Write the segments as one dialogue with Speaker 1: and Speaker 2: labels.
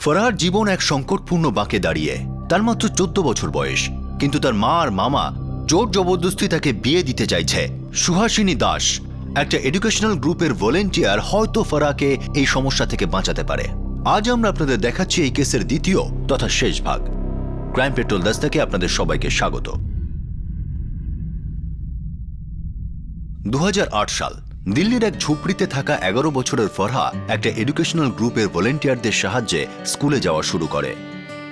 Speaker 1: ফরহার জীবন এক সংকটপূর্ণ বাঁকে দাঁড়িয়ে। তার মাত্র 14 বছর বয়স, কিন্তু তার মা আর মামা জোর জবরদস্তি তাকে বিয়ে দিতে চাইছে। সুহাসিনী দাস, একটা এডুকেশনাল গ্রুপের ভলেন্টিয়ার, হয়তো ফরহাকে এই সমস্যা থেকে বাঁচাতে পারে। আজ আমরা আপনাদের দেখাচ্ছি এই কেসের দ্বিতীয় তথা শেষ ভাগ। ক্রাইম পেট্রোল 10 থেকে আপনাদের সবাইকে স্বাগত। 2008 সাল। দিল্লির এক ঝুপড়িতে থাকা 11 বছরের ফরহা একটা এডুকেশনাল গ্রুপের ভলেন্টিয়ারদের সাহায্যে স্কুলে যাওয়া শুরু করে।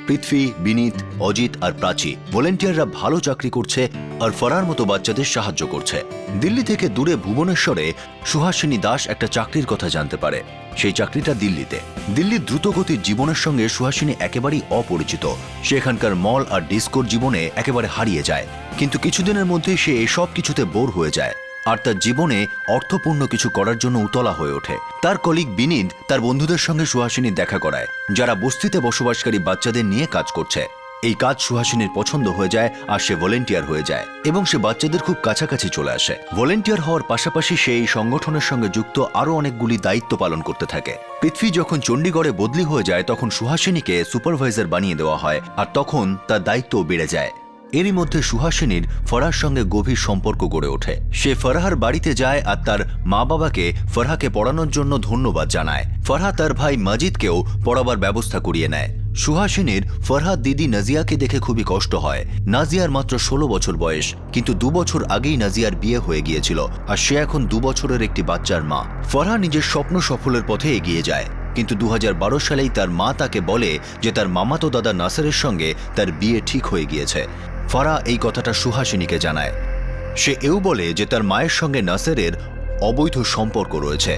Speaker 1: পৃথ্বী, বিনীত, অজিত আর প্রাচী ভলেন্টিয়াররা ভালো চাকরি করছে আর ফরহার মতো বাচ্চাদের সাহায্য করছে। দিল্লি থেকে দূরে ভুবনেশ্বরে সুহাসিনী দাস একটা চাকরির কথা জানতে পারে। সেই চাকরিটা দিল্লিতে। দিল্লির দ্রুতগতির জীবনের সঙ্গে সুহাসিনী একেবারেই অপরিচিত। সে এখানকার মল আর ডিস্কোর জীবনে একেবারে হারিয়ে যায়। কিন্তু কিছুদিনের মধ্যেই সে এসব কিছুতে বোর হয়ে যায় আর তার জীবনে অর্থপূর্ণ কিছু করার জন্য উতলা হয়ে ওঠে। তার কলিগ বিনীত তার বন্ধুদের সঙ্গে সুহাসিনীর দেখা করায়, যারা বস্তিতে বসবাসকারী বাচ্চাদের নিয়ে কাজ করছে। এই কাজ সুহাসিনীর পছন্দ হয়ে যায় আর সে ভলেন্টিয়ার হয়ে যায় এবং সে বাচ্চাদের খুব কাছাকাছি চলে আসে। ভলেন্টিয়ার হওয়ার পাশাপাশি সে এই সংগঠনের সঙ্গে যুক্ত আরও অনেকগুলি দায়িত্ব পালন করতে থাকে। পৃথ্বী যখন চণ্ডীগড়ে বদলি হয়ে যায় তখন সুহাসিনীকে সুপারভাইজার বানিয়ে দেওয়া হয় আর তখন তার দায়িত্বও বেড়ে যায়। এরই মধ্যে সুহাসিনীর ফরহার সঙ্গে গভীর সম্পর্ক গড়ে ওঠে। সে ফরহার বাড়িতে যায় আর তার মা বাবাকে ফরহাকে পড়ানোর জন্য ধন্যবাদ জানায়। ফরহা তার ভাই মাজিদকেও পড়াবার ব্যবস্থা করিয়ে নেয়। সুহাসিনীর ফরহার দিদি নাজিয়াকে দেখে খুবই কষ্ট হয়। নাজিয়ার মাত্র 16 বছর বয়স, কিন্তু 2 বছর আগেই নাজিয়ার বিয়ে হয়ে গিয়েছিল আর সে এখন 2 বছরের একটি বাচ্চার মা। ফরহা নিজের স্বপ্ন সফলের পথে এগিয়ে যায়, কিন্তু 2012 সালেই তার মা তাকে বলে যে তার মামাতো দাদা নাসেরের সঙ্গে তার বিয়ে ঠিক হয়ে গিয়েছে। ফরহা এই কথাটা সুহাসিনীকে জানায়। সে এও বলে যে তার মায়ের সঙ্গে নাসেরের অবৈধ সম্পর্ক রয়েছে।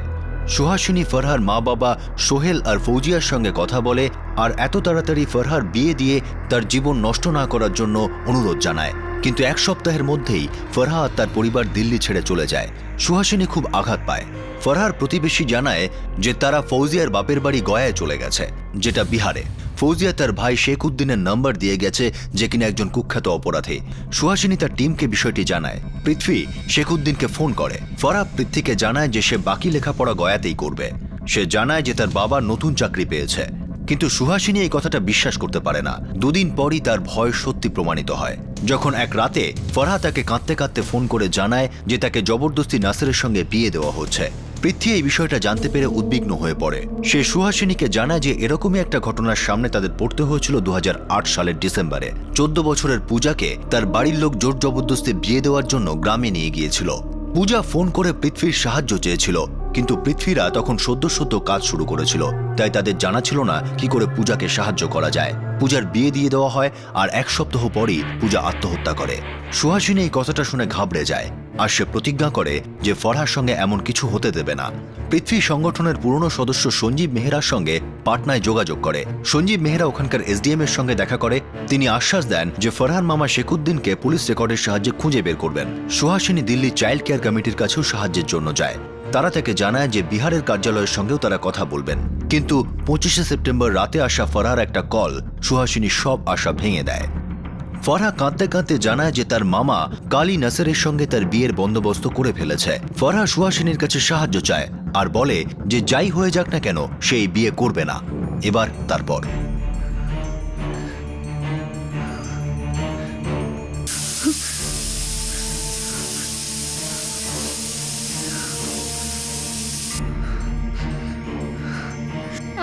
Speaker 1: সুহাসিনী ফরহার মা বাবা সোহেল আর ফৌজিয়ার সঙ্গে কথা বলে আর এত তাড়াতাড়ি ফরহার বিয়ে দিয়ে তার জীবন নষ্ট না করার জন্য অনুরোধ জানায়। কিন্তু 1 সপ্তাহের মধ্যেই ফরহা আর তার পরিবার দিল্লি ছেড়ে চলে যায়। সুহাসিনী খুব আঘাত পায়। ফরহার প্রতিবেশী জানায় যে তারা ফৌজিয়ার বাপের বাড়ি গয়ায় চলে গেছে, যেটা বিহারে। ফৌজিয়া তার ভাই শেখ উদ্দিনের নাম্বার দিয়ে গেছে, যে কিনা একজন কুখ্যাত অপরাধী। সুহাসিনী তার টিমকে বিষয়টি জানায়। পৃথ্বী শেখ উদ্দিনকে ফোন করে। ফরহা পৃথ্বীকে জানায় যে সে বাকি লেখাপড়া গয়াতেই করবে। সে জানায় যে তার বাবা নতুন চাকরি পেয়েছে, কিন্তু সুহাসিনী এই কথাটা বিশ্বাস করতে পারে না। 2 দিন পরই তার ভয় সত্যি প্রমাণিত হয়, যখন এক রাতে ফরহা তাকে কাঁদতে কাঁদতে ফোন করে জানায় যে তাকে জবরদস্তি নাসেরের সঙ্গে বিয়ে দেওয়া হচ্ছে। পৃথ্বী এই বিষয়টা জানতে পেরে উদ্বিগ্ন হয়ে পড়ে। সে সুহাসিনীকে জানায় যে এরকমই একটা ঘটনার সামনে তাদের পড়তে হয়েছিল 2008 সালের ডিসেম্বরে। 14 বছরের পূজাকে তার বাড়ির লোক জোর জবরদস্তি বিয়ে দেওয়ার জন্য গ্রামে নিয়ে গিয়েছিল। পূজা ফোন করে পৃথ্বীর সাহায্য চেয়েছিল, কিন্তু পৃথ্বীরা তখন সদ্য কাজ শুরু করেছিল, তাই তাদের জানা ছিল না কি করে পূজাকে সাহায্য করা যায়। পূজার বিয়ে দিয়ে দেওয়া হয় আর 1 সপ্তাহ পরই পূজা আত্মহত্যা করে। সুহাসিনী এই কথাটা শুনে ঘাবড়ে যায় আর সে প্রতিজ্ঞা করে যে ফরহার সঙ্গে এমন কিছু হতে দেবে না। পৃথ্বী সংগঠনের পুরনো সদস্য সঞ্জীব মেহরার সঙ্গে পাটনায় যোগাযোগ করে। সঞ্জীব মেহরা ওখানকার এসডিএম এর সঙ্গে দেখা করে। তিনি আশ্বাস দেন যে ফরহার মামা শেখউদ্দিনকে পুলিশ রেকর্ডের সাহায্যে খুঁজে বের করবেন। সুহাসিনী দিল্লি চাইল্ড কেয়ার কমিটির কাছেও সাহায্যের জন্য যায়। তারা তাকে জানায় যে বিহারের কার্যালয়ের সঙ্গেও তারা কথা বলবেন। কিন্তু 25শে সেপ্টেম্বর রাতে আসা ফরহার একটা কল সুহাসিনী সব আশা ভেঙে দেয়। ফরহা কাঁদতে কাঁদতে জানায় যে তার মামা কালী নাসেরের সঙ্গে তার বিয়ের বন্দোবস্ত করে ফেলেছে। ফরহা সুহাসিনীর কাছে সাহায্য চায় আর বলে যে যাই হয়ে যাক না কেন সে এই বিয়ে করবে না। এবার তারপর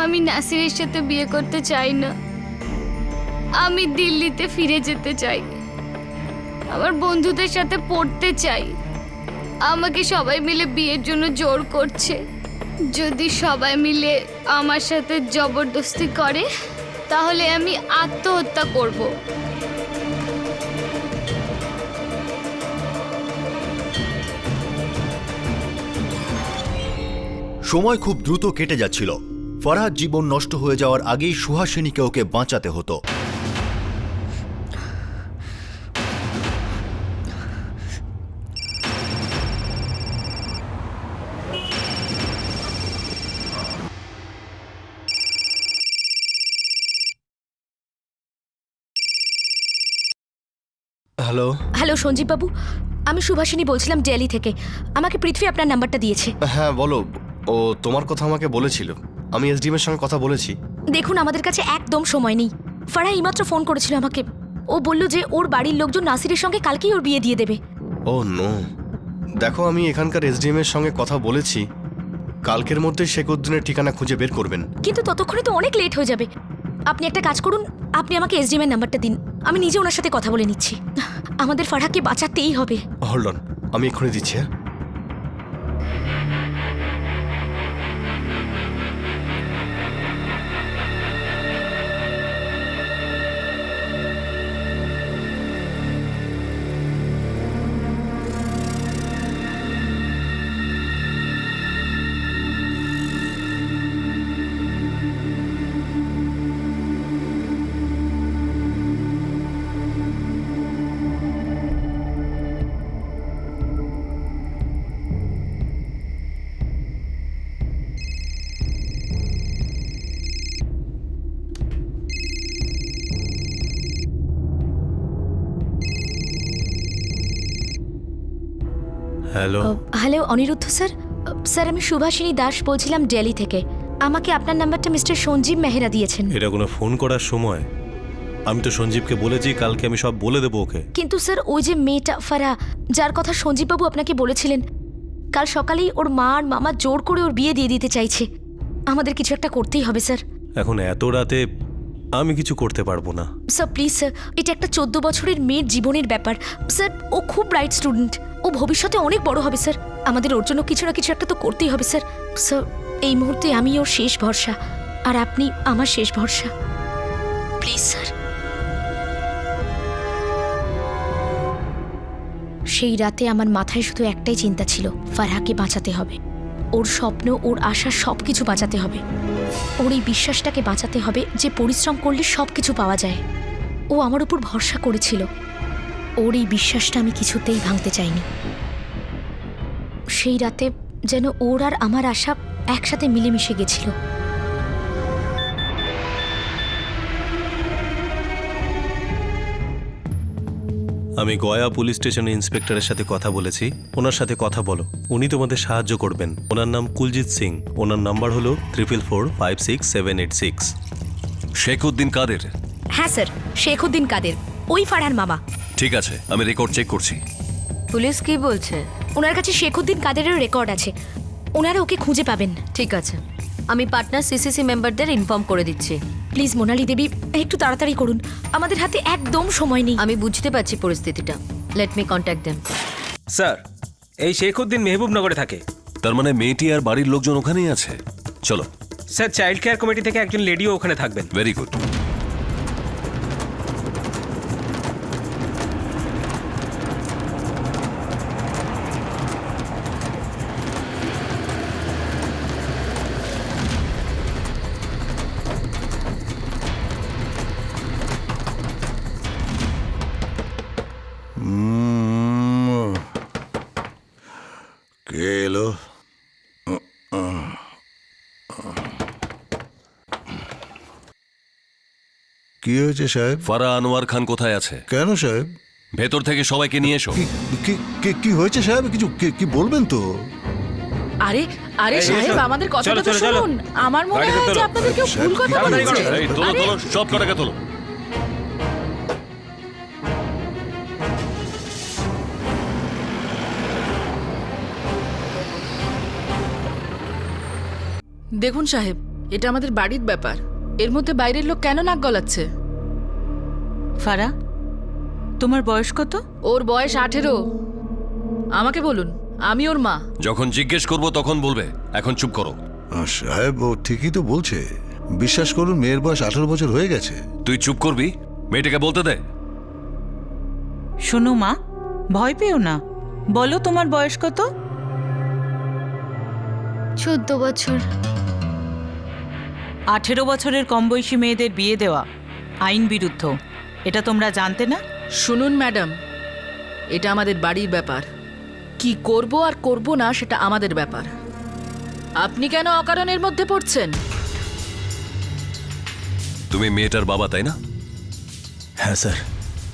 Speaker 2: আমি নাসিরের সাথে বিয়ে করতে চাই না। আমি দিল্লিতে ফিরে যেতে চাই। আমার বন্ধুদের সাথে পড়তে চাই। আমাকে সবাই মিলে বিয়ের জন্য জোর করছে। যদি সবাই মিলে আমার সাথে জবরদস্তি করে তাহলে আমি আত্মহত্যা করব।
Speaker 1: সময় খুব দ্রুত কেটে যাচ্ছিল। ফরহার জীবন নষ্ট হয়ে যাওয়ার আগেই সুহাসিনীকে ওকে বাঁচাতে হতো।
Speaker 3: হ্যালো
Speaker 4: হ্যালো সঞ্জীব বাবু, আমি সুভাষিনী বলছিলাম দিল্লি থেকে। আমাকে পৃথ্বী আপনার নাম্বারটা দিয়েছে।
Speaker 3: হ্যাঁ বলো। ও তোমার কথা আমাকে বলেছিল। আমি এসডিএম এর সঙ্গে কথা বলেছি।
Speaker 4: দেখুন আমাদের কাছে একদম সময় নেই। ফারহা এইমাত্র ফোন করেছিল আমাকে। ও বলল যে ওর বাড়ির লোকজন নাসিরের সঙ্গে কালকেই ওর বিয়ে দিয়ে দেবে।
Speaker 3: ও নো, দেখো আমি এখানকার এসডিএম এর সঙ্গে কথা বলেছি, কালকের মধ্যে শেখউদ্দিনের ঠিকানা খুঁজে বের করবেন।
Speaker 4: কিন্তু ততক্ষণে তো অনেক লেট হয়ে যাবে। আপনি একটা কাজ করুন, আপনি আমাকে এসডিএম এর নাম্বারটা দিন, আমি নিজে ওনার সাথে কথা বলে নিচ্ছি। আমাদের ফারহাকে বাঁচাতেই হবে।
Speaker 3: হোল্ড অন, আমি এক্ষুনি দিচ্ছি। হ্যাঁ, hello.
Speaker 4: Hello Aniruddha sir. Sir আমি সুভাষিনী দাস বলছিলাম দিল্লি থেকে। আমাকে আপনার নাম্বারটা মিস্টার সঞ্জীব মেহরা দিয়েছেন।
Speaker 5: এটা কোনো ফোন করার সময়? আমি তো সঞ্জীবকে বলেছি কালকে আমি সব বলে দেবো ওকে।
Speaker 4: কিন্তু স্যার ওই যে মেয়েটা ফারহা, যার কথা সঞ্জীববাবু আপনাকে বলেছিলেন, কাল সকালেই ওর মা আর মামা জোর করে ওর বিয়ে দিয়ে দিতে চাইছে। আমাদের কিছু একটা করতেই হবে স্যার।
Speaker 5: এখন এত রাতে আমি কিছু করতে পারবো না।
Speaker 4: স্যার প্লিজ স্যার, এটা একটা 14 বছরের মেয়ের জীবনের ব্যাপার স্যার। ও খুব ব্রাইট স্টুডেন্ট, ও ভবিষ্যতে অনেক বড় হবে স্যার। আমাদের ওর জন্য কিছু না কিছু একটা তো করতেই হবে স্যার। স্যার এই মুহূর্তে আমি ওর শেষ ভরসা, আর আপনি আমার শেষ ভরসা। Please sir. সেই রাতে আমার মাথায় শুধু একটাই চিন্তা ছিল, ফারহাকে বাঁচাতে হবে। ওর স্বপ্ন, ওর আশা সব কিছু বাঁচাতে হবে। ওর এই বিশ্বাসটাকে বাঁচাতে হবে যে পরিশ্রম করলে সব কিছু পাওয়া যায়। ও আমার উপর ভরসা করেছিল, ওর এই বিশ্বাসটা আমি কিছুতেই ভাঙতে চাইনি। সেই রাতে যেন ওর আর আমার আশা একসাথে মিলেমিশে গেছিল।
Speaker 5: আমি গয়া পুলিশ স্টেশনের ইন্সপেক্টরের সাথে কথা বলেছি, ওনার সাথে কথা বলো, উনি তোমাদের সাহায্য করবেন। ওনার নাম কুলজিৎ সিং, ওনার নাম্বার হলো 44456786।
Speaker 6: শেখউদ্দিন কাদের?
Speaker 4: হ্যাঁ স্যার, শেখউদ্দিন কাদের, ওই ফারহার মামা।
Speaker 6: ঠিক আছে, আমি রেকর্ড চেক করছি।
Speaker 7: পুলিশ কি বলছে?
Speaker 4: ওনার কাছে শেখউদ্দিন কাদেরের রেকর্ড আছে, ওনারা ওকে খুঁজে পাবেন।
Speaker 7: ঠিক আছে, আমি পার্টনার সিসিসি মেম্বারদের ইনফর্ম করে দিচ্ছি।
Speaker 4: প্লিজ মোনালি দেবী, একটু তাড়াতাড়ি করুন, আমাদের হাতে একদম সময় নেই।
Speaker 7: আমি বুঝতে পারছি পরিস্থিতিটা। Let me contact them.
Speaker 8: Sir, এই শেখউদ্দিন মেহবুবনগরে থাকে।
Speaker 6: তার মানে মেয়েটি আর বাড়ির লোকজন ওখানেই আছে। চলো।
Speaker 8: স্যার, চাইল্ড কেয়ার কমিটি থেকে একজন লেডিও ওখানে থাকবেন।
Speaker 6: Very good.
Speaker 9: কে এলো? কি হয়েছে সাহেব?
Speaker 6: ফারা আনোয়ার খান কোথায় আছে?
Speaker 9: কেন সাহেব?
Speaker 6: ভেতর থেকে সবাইকে নিয়ে এসো।
Speaker 9: কি হয়েছে সাহেব? কিছু কি বলবেন তো?
Speaker 10: আরে আরে
Speaker 8: এই,
Speaker 10: সাহেব,
Speaker 8: এসো।
Speaker 10: আমাদের কথাটা
Speaker 8: চলো,
Speaker 10: তো
Speaker 8: চলো, চলো।
Speaker 10: শুনুন। আমার মনে
Speaker 8: গাড়িতে
Speaker 10: হয় যে
Speaker 8: তোলো।
Speaker 10: আপনাদের কেউ ভুল কথা
Speaker 8: তাড়াতাড়ি
Speaker 10: বলছে।
Speaker 8: করো।
Speaker 6: এই তোলো
Speaker 10: আরে,
Speaker 6: তোলো, সব কটাকে তোলো।
Speaker 10: দেখুন সাহেব, এটা আমাদের বাড়ির ব্যাপার, এর মধ্যে বাইরের লোক কেন নাক গলাচ্ছে?
Speaker 11: ফারা, তোমার বয়স কত?
Speaker 10: ওর বয়স 18। আমাকে বলুন, আমি ওর মা।
Speaker 6: যখন জিজ্ঞেস করব তখন বলবে, এখন চুপ করো।
Speaker 9: সাহেব ও ঠিকই তো বলছে। বিশ্বাস করুন, মেয়ের বয়স 18 বছর হয়ে গেছে।
Speaker 6: তুই চুপ করবি? মেয়েটাকে বলতে দে।
Speaker 11: শোনো মা, ভয় পেও না, বলো তোমার বয়স কত?
Speaker 2: 14 বছর।
Speaker 11: 18 বছরের কম বয়সী মেয়েদের বিয়ে দেওয়া আইন বিরুদ্ধ, এটা তোমরা জানতে না?
Speaker 10: শুনুন ম্যাডাম, এটা আমাদের বাড়ির ব্যাপার। কি করব আর করব না সেটা আমাদের ব্যাপার। আপনি কেন অকারণের মধ্যে পড়ছেন?
Speaker 6: তুমি মেয়েটার বাবা, তাই না?
Speaker 12: হ্যাঁ স্যার।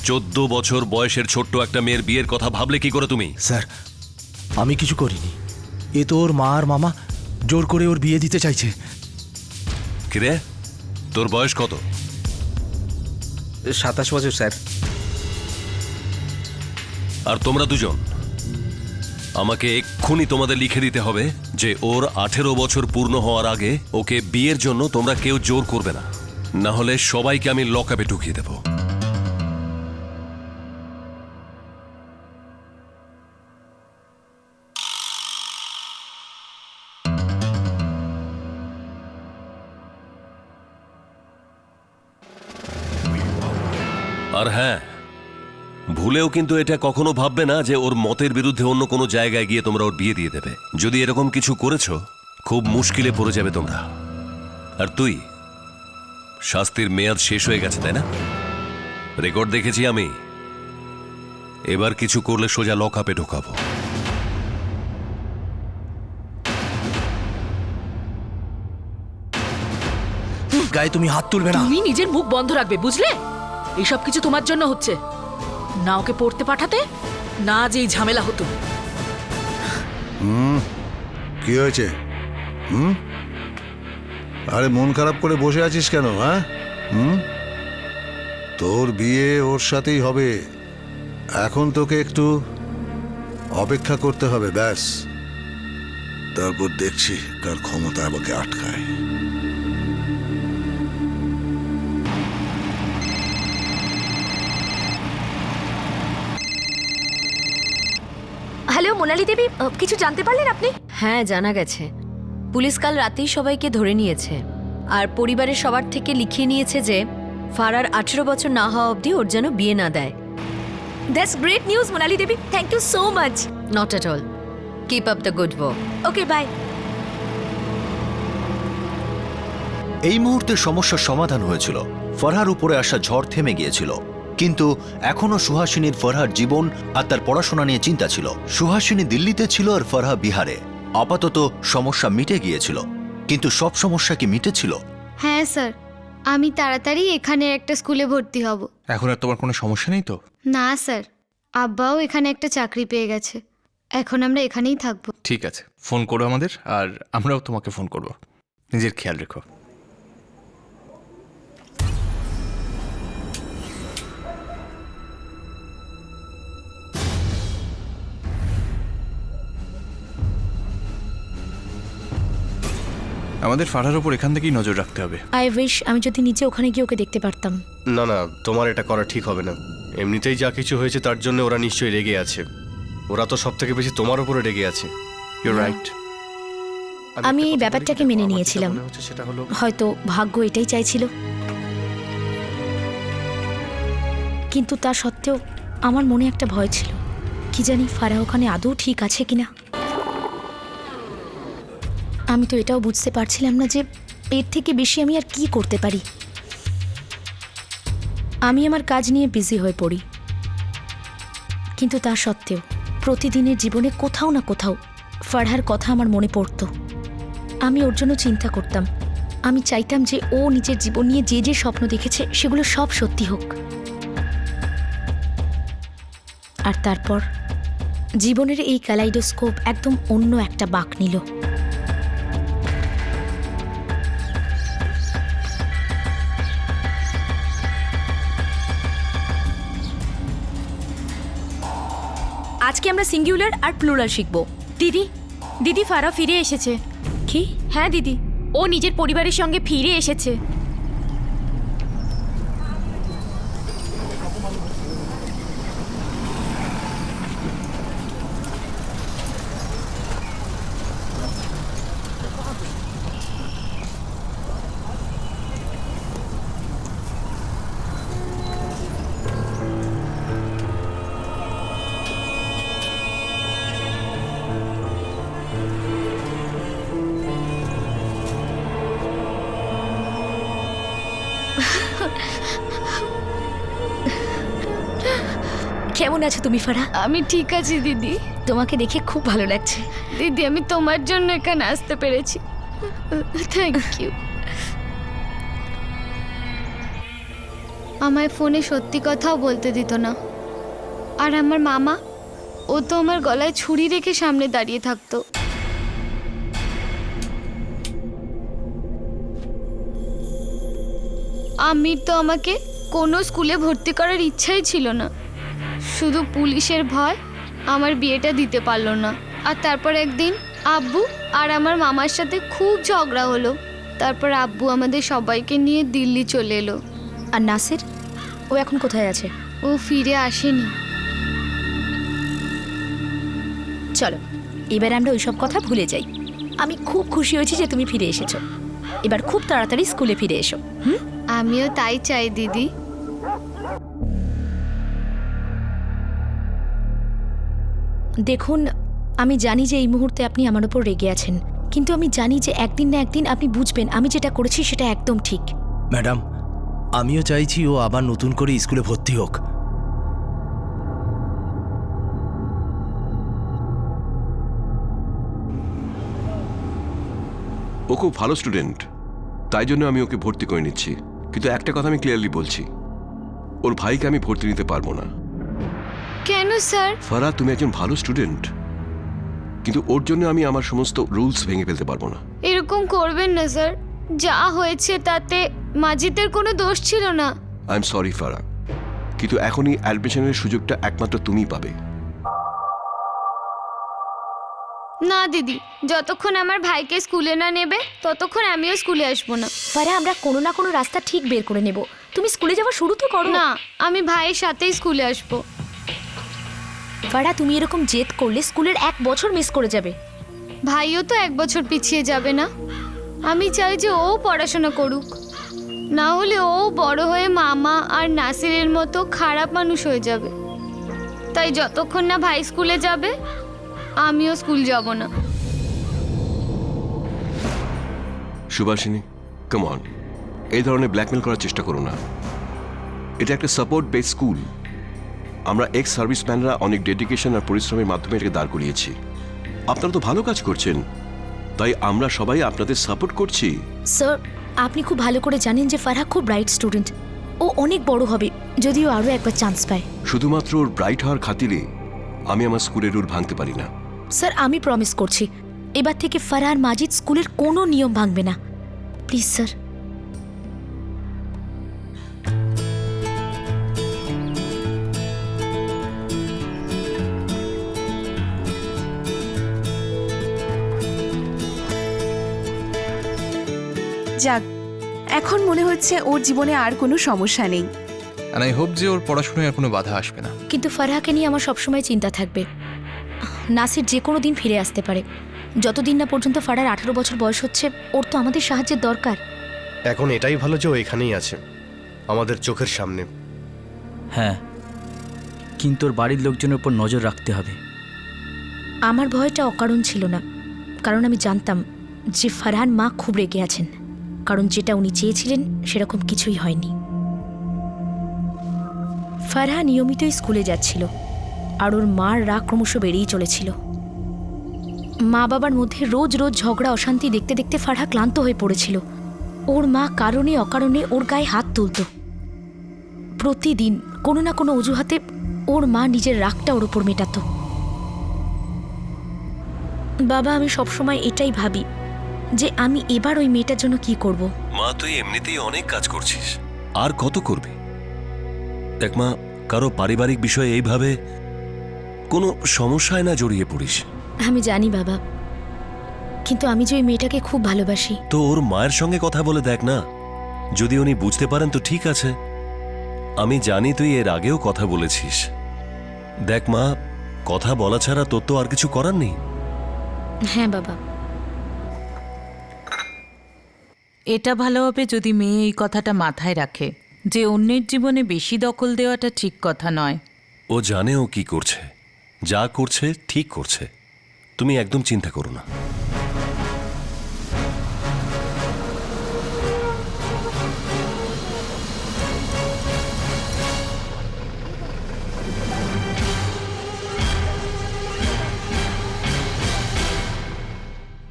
Speaker 6: 14 বছর বয়সের ছোট্ট একটা মেয়ের বিয়ের কথা ভাবলে কি করে তুমি?
Speaker 12: স্যার, আমি কিছু করিনি, এ তো ওর মা আর মামা জোর করে ওর বিয়ে দিতে চাইছে।
Speaker 6: কিরে, তোর বয়স কত?
Speaker 8: 27 বছর স্যার।
Speaker 6: আর তোমরা দুজন আমাকে এক্ষুনি তোমাদের লিখে দিতে হবে যে ওর 18 বছর পূর্ণ হওয়ার আগে ওকে বিয়ের জন্য তোমরা কেউ জোর করবে না, না হলে সবাইকে আমি লকআপে ঢুকিয়ে দেব। আর হ্যাঁ, ভুলেও কিন্তু এটা কখনো ভাববে না যে ওর মতের বিরুদ্ধে অন্য কোনো জায়গায় গিয়ে তোমরা ওর বিয়ে দিয়ে দেবে। যদি এরকম কিছু করেছো, খুব মুশকিলে পড়ে যাবে তোমরা। আর তুই, শাস্তির মেয়াদ শেষ হয়ে গেছে তাই না? রেকর্ড দেখেছি আমি। এবার কিছু করলে সোজা লকআপে ঢোকাবো।
Speaker 12: গায়ে তুমি হাত তুলবে না।
Speaker 10: তুমি নিজের মুখ বন্ধ রাখবে, বুঝলে? এইসব কিছু তোমার জন্য হচ্ছে। না ওকে পড়তে পাঠাতে, না যে এই ঝামেলা হতো।
Speaker 9: কি হয়েছে? আরে মন খারাপ করে বসে আছিস কেন? হ্যাঁ, তোর বিয়ে ওর সাথেই হবে। এখন তোকে একটু অপেক্ষা করতে হবে, ব্যাস। তারপর দেখছি কার ক্ষমতা আমাকে আটকায়।
Speaker 7: হ্যালো মোনালি দেবী, কিছু জানতে পারলেন আপনি? হ্যাঁ, জানা গেছে। পুলিশ কাল রাতেই সবাইকে ধরে নিয়েছে, আর পরিবারের সবার থেকে লিখিয়ে নিয়েছে যে ফারার 18 বছর না হওয়া অবধি ওর যেন বিয়ে না দেয়। That's great news Monali Devi, thank you so much. Not at all, keep up the good work. Okay, bye.
Speaker 1: এই মুহূর্তে সমস্যার সমাধান হয়েছিল। ফরহার উপরে আসা ঝড় থেমে গিয়েছিল, কিন্তু এখনো সুহাসিনীর ফরহার জীবন আর তার পড়াশোনা নিয়ে চিন্তা ছিল। সুহাসিনী দিল্লিতে ছিল আর ফরহা বিহারে। আপাতত সমস্যা মিটে গিয়েছিল, কিন্তু সব সমস্যা কি মিটেছিল?
Speaker 2: হ্যাঁ স্যার, আমি তাড়াতাড়ি এখানে একটা স্কুলে ভর্তি হব।
Speaker 12: এখন আর তোমার কোনো সমস্যা নেই তো?
Speaker 2: না স্যার, আব্বাও এখানে একটা চাকরি পেয়ে গেছে। এখন আমরা এখানেই থাকবো।
Speaker 12: ঠিক আছে, ফোন করো আমাদের, আর আমরাও তোমাকে ফোন করব। নিজের খেয়াল রেখো। আমাদের ফারার ওপর এখান থেকেই নজর রাখতে হবে।
Speaker 4: আই উইশ আমি যদি নিজে ওখানে গিয়ে ওকে দেখতে পারতাম।
Speaker 3: না না, তোমার এটা করা ঠিক হবে না। এমনিতেই যা কিছু হয়েছে তার জন্য ওরা নিশ্চয়ই রেগে আছে। ওরা তো সব থেকে বেশি তোমার উপরে রেগে আছে।
Speaker 12: You right.
Speaker 4: আমি এই ব্যাপারটাকে মেনে নিয়েছিলাম।
Speaker 3: সেটা হলো,
Speaker 4: হয়তো ভাগ্য এটাই চাইছিল, কিন্তু তা সত্ত্বেও আমার মনে একটা ভয় ছিল। কি জানি ফারা ওখানে আদৌ ঠিক আছে কিনা। আমি তো এটাও বুঝতে পারছিলাম না যে এর থেকে বেশি আমি আর কি করতে পারি। আমি আমার কাজ নিয়ে বিজি হয়ে পড়ি, কিন্তু তা সত্ত্বেও প্রতিদিনের জীবনে কোথাও না কোথাও ফারহার কথা আমার মনে পড়তো। আমি ওর জন্য চিন্তা করতাম। আমি চাইতাম যে ও নিজের জীবন নিয়ে যে যে স্বপ্ন দেখেছে সেগুলো সব সত্যি হোক। আর তারপর জীবনের এই ক্যালাইডোস্কোপ একদম অন্য একটা বাঁক নিল।
Speaker 7: আজকে আমরা সিঙ্গুলার আর প্লুরাল শিখব। দিদি, দিদি ফারা ফিরে এসেছে।
Speaker 4: কি?
Speaker 7: হ্যাঁ দিদি, ও নিজের পরিবারের সঙ্গে ফিরে এসেছে।
Speaker 4: কেমন আছো তুমি ফারা?
Speaker 2: আমি ঠিক আছি দিদি।
Speaker 4: তোমাকে দেখে খুব ভালো লাগছে।
Speaker 2: দিদি, আমি তোমার জন্য এখানে আসতে পেরেছি। Thank you. আমায় ফোনে সত্যি কথাও বলতে দিত না। আর আমার মামা, ও তো আমার গলায় ছুরি রেখে সামনে দাঁড়িয়ে থাকতো। আমির তো আমাকে কোনো স্কুলে ভর্তি করার ইচ্ছাই ছিল না, শুধু পুলিশের ভয় আমার বিয়েটা দিতে পারলো না। আর তারপর একদিন আব্বু আর আমার মামার সাথে খুব ঝগড়া হলো। তারপর আব্বু আমাদের সবাইকে নিয়ে দিল্লি চলে এলো।
Speaker 4: আর নাসির, ও এখন কোথায় আছে?
Speaker 2: ও ফিরে আসেনি।
Speaker 4: চলো এবার আমরা ওইসব কথা ভুলে যাই। আমি খুব খুশি হয়েছি যে তুমি ফিরে এসেছো। এবার খুব তাড়াতাড়ি স্কুলে ফিরে এসো।
Speaker 2: আমিও তাই চাই দিদি।
Speaker 4: দেখুন, আমি জানি যে এই মুহূর্তে আপনি আমার ওপর রেগে আছেন, কিন্তু আমি জানি যে একদিন না একদিন আপনি বুঝবেন আমি যেটা করেছি সেটা একদম ঠিক।
Speaker 13: ম্যাডাম, আমিও চাইছি ও আবার নতুন করে স্কুলে ভর্তি হোক।
Speaker 14: ও খুব ভালো স্টুডেন্ট, তাই জন্য আমি ওকে ভর্তি করে নিচ্ছি। কিন্তু একটা কথা আমি ক্লিয়ারলি বলছি, ওর ভাইকে আমি ভর্তি নিতে পারবো না।
Speaker 2: কেন স্যার?
Speaker 14: ফারাহ, তুমি একজন ভালো স্টুডেন্ট, কিন্তু ওর জন্য আমি আমার সমস্ত রুলস ভেঙে ফেলতে পারবো না।
Speaker 2: এরকম করবেন না স্যার, যা হয়েছে তাতে মাজিদের কোনো দোষ ছিল না।
Speaker 14: আই এম সরি ফারাহ, কিন্তু এখনই অ্যাডমিশনের সুযোগটা একমাত্র তুমিই পাবে।
Speaker 2: না দিদি, যতক্ষণ আমার ভাইকে স্কুলে না নেবে ততক্ষণ আমিও স্কুলে আসবো না।
Speaker 4: ফারা, আমরা কোনো না কোনো রাস্তা ঠিক বের করে নেব। তুমি স্কুলে যাওয়া শুরু তো করো।
Speaker 2: না, আমি ভাইয়ের সাথেই স্কুলে আসবো।
Speaker 4: ফারা, তুমি এরকম জেদ করলে স্কুলের 1 বছর মিস করে যাবে।
Speaker 2: ভাইও তো 1 বছর পিছিয়ে যাবে না। আমি চাই যে ও পড়াশোনা করুক, না হলে ও বড় হয়ে মামা আর নাসিরের মতো খারাপ মানুষ হয়ে যাবে। তাই যতক্ষণ না ভাই স্কুলে যাবে আমিও স্কুল যাব না।
Speaker 14: সুভাষিনী, কাম অন, এই ধরনের ব্ল্যাকমেল করার চেষ্টা করো না। এটা একটা সাপোর্ট বেস স্কুল। আমরা এক্স সার্ভিসম্যানরা অনেক ডেডিকেশন আর পরিশ্রমের মাধ্যমে এটাকে দাঁড় করিয়েছি। আপনারা তো ভালো কাজ করছেন, তাই আমরা সবাই আপনাদের সাপোর্ট করছি।
Speaker 4: স্যার, আপনি খুব ভালো করে জানেন যে ফারহা খুব ব্রাইট স্টুডেন্ট। ও অনেক বড় হবে যদিও আরও একবার চান্স পায়।
Speaker 14: শুধুমাত্র ওর ব্রাইট হওয়ার খাতিরে আমি আমার স্কুলের রুল ভাঙতে পারি না।
Speaker 4: স্যার, আমি প্রমিস করছি এবার থেকে ফারহা আর মাজিদ স্কুলের কোনো নিয়ম ভাঙবে না। Please sir.
Speaker 15: যাক, এখন মনে হচ্ছে ওর জীবনে আর কোনো সমস্যা নেই।
Speaker 12: আর আই হোপ যে ওর পড়াশোনায় আর কোনো বাধা আসবে না।
Speaker 4: কিন্তু ফারহাকে নিয়ে আমার সবসময় চিন্তা থাকবে। নাসির যে কোনো দিন ফিরে আসতে পারে। যতদিন না পর্যন্ত ফারহার 18 বছর বয়স হচ্ছে, ওর তো আমাদের সাহায্যের দরকার।
Speaker 3: এখন এটাই ভালো যে ও এখানেই আছে, আমাদের চোখের সামনে।
Speaker 13: হ্যাঁ, কিন্তু ওর বাড়ির লোকজনের উপর নজর রাখতে হবে।
Speaker 4: আমার ভয়টা অকারণ ছিল না, কারণ আমি জানতাম যে ফারহান মা খুব রেগে আছেন, কারণ যেটা উনি চেয়েছিলেন সেরকম কিছুই হয়নি। ফারহা নিয়মিতই স্কুলে যাচ্ছিল, আর ওর মার রাগ ক্রমশ বেড়েই চলেছিল। মা বাবার মধ্যে রোজ রোজ ঝগড়া অশান্তি দেখতে দেখতে ফারহা ক্লান্ত হয়ে পড়েছিল। ওর মা কারণে অকারণে ওর গায়ে হাত তুলত। প্রতিদিন কোনো না কোনো অজুহাতে ওর মা নিজের রাগটা ওর ওপর মেটাত। বাবা, আমি সবসময় এটাই ভাবি যে আমি এবার ওই মেয়েটার জন্য কি করব।
Speaker 6: মা, তুই এমনিতেই অনেক কাজ করছিস, আর কত করবি? দেখ মা, কারো পারিবারিক বিষয়ে এইভাবে কোনো সমস্যায় না জড়িয়ে পড়িস।
Speaker 4: আমি জানি বাবা, কিন্তু আমি যে ওই মেয়েটাকে খুব ভালোবাসি।
Speaker 6: তো ওর মায়ের সঙ্গে কথা বলে দেখ না, যদি উনি বুঝতে পারেন তো ঠিক আছে। আমি জানি তুই এর আগেও কথা বলেছিস। দেখ মা, কথা বলা ছাড়া তোর তো আর কিছু করার নেই।
Speaker 4: হ্যাঁ বাবা।
Speaker 11: এটা ভালো হবে যদি মেয়ে এই কথাটা মাথায় রাখে যে অন্যের জীবনে বেশি দখল দেওয়াটা ঠিক কথা নয়।
Speaker 6: ও জানে ও কি করছে, যা করছে ঠিক করছে। তুমি একদম চিন্তা করো না।